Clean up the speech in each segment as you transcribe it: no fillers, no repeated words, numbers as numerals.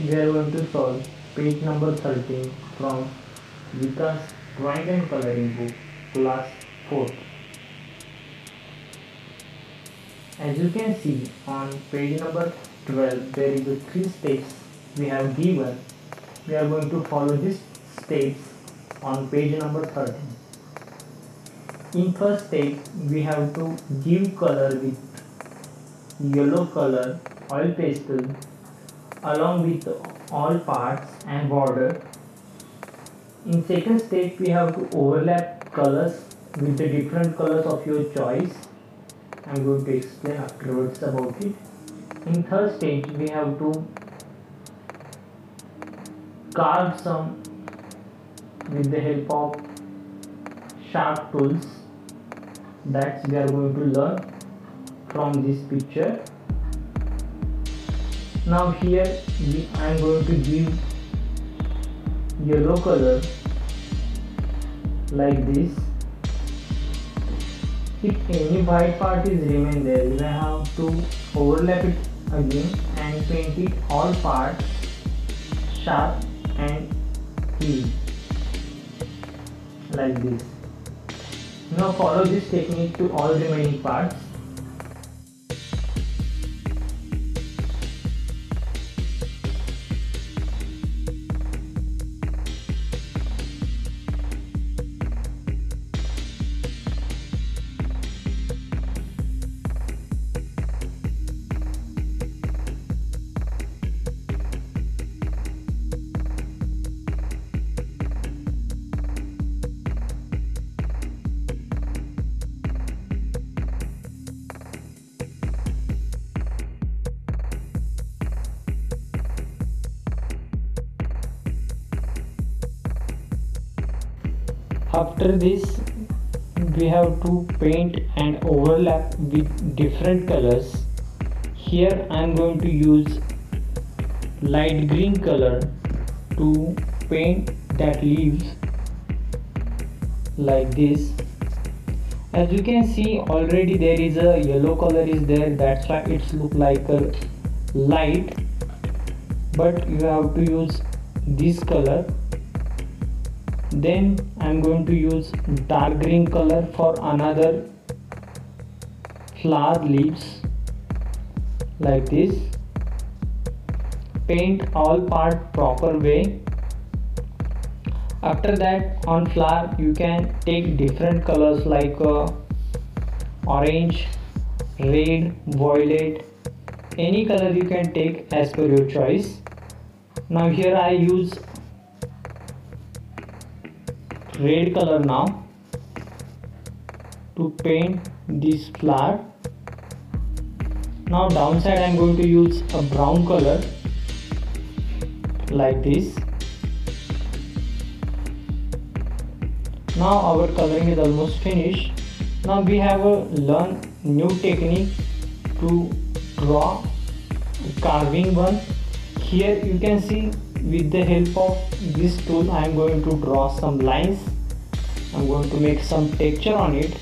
we are going to solve page number 13 from Vikas Drawing and Coloring book, class 4th. As you can see on page number 12, there is the 3 steps we have given. We are going to follow these steps on page number 13. In first step, we have to give color with yellow color oil pastel along with all parts and border. In second step, we have to overlap colors with the different colors of your choice. I am going to explain afterwards about it. In third stage, we have to carve some with the help of sharp tools that we are going to learn from this picture. Now here I am going to give yellow color like this. If any white part is remain there, we have to overlap it again and paint it all parts sharp and clean like this. Now follow this technique to all remaining parts. After this, we have to paint and overlap with different colors. Here I am going to use light green color to paint that leaves like this. As you can see, already there is a yellow color is there, that's why it's look like a light, but you have to use this color. Then I am going to use dark green color for another flower leaves like this. Paint all part proper way. After that, on flower you can take different colors like orange, red, violet, any color you can take as per your choice. Now here I use red color now to paint this flower. Now downside I am going to use a brown color like this. Now our coloring is almost finished. Now we have learn new technique to draw carving one. Here you can see with the help of this tool I am going to draw some lines. I am going to make some texture on it.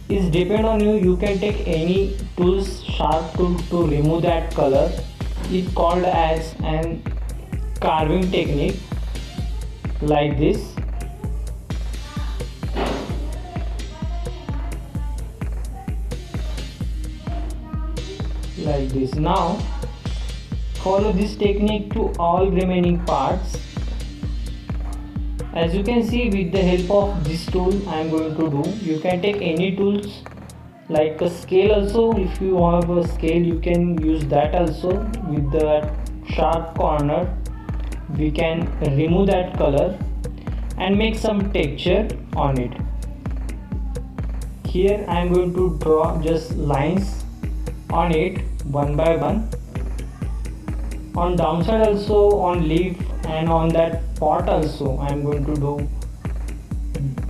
It depends on you. You can take any tools, sharp tool to remove that color. It's called as an carving technique like this. Like this. Now follow this technique to all remaining parts. As you can see, with the help of this tool I am going to do. You can take any tools like a scale also. If you have a scale you can use that also. With the sharp corner we can remove that color and make some texture on it. Here I am going to draw just lines on it one by one. On downside also, on leaf and on that pot also I am going to do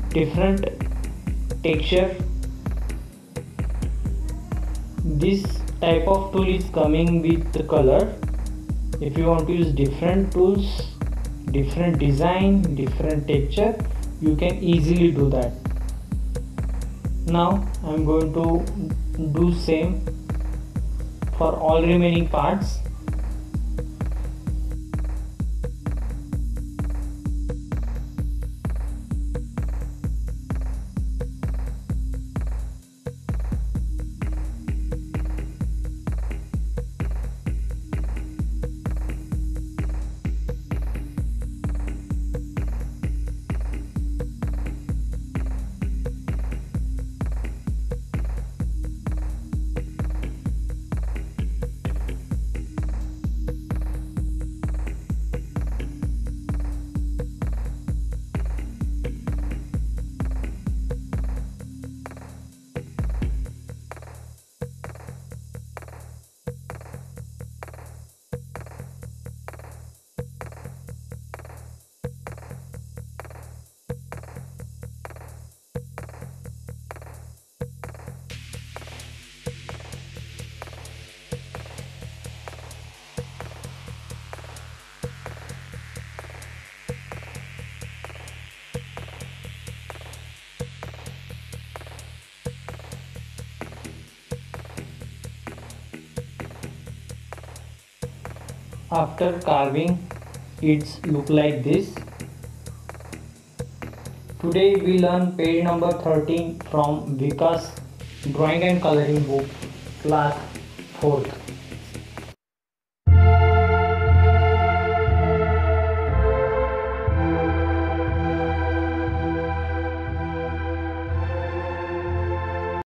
different texture. This type of tool is coming with the color. If you want to use different tools, different design, different texture, you can easily do that. Now I am going to do same for all remaining parts. After carving, it's look like this. Today we learn page number 13 from Vikas Drawing and Coloring book, class 4th.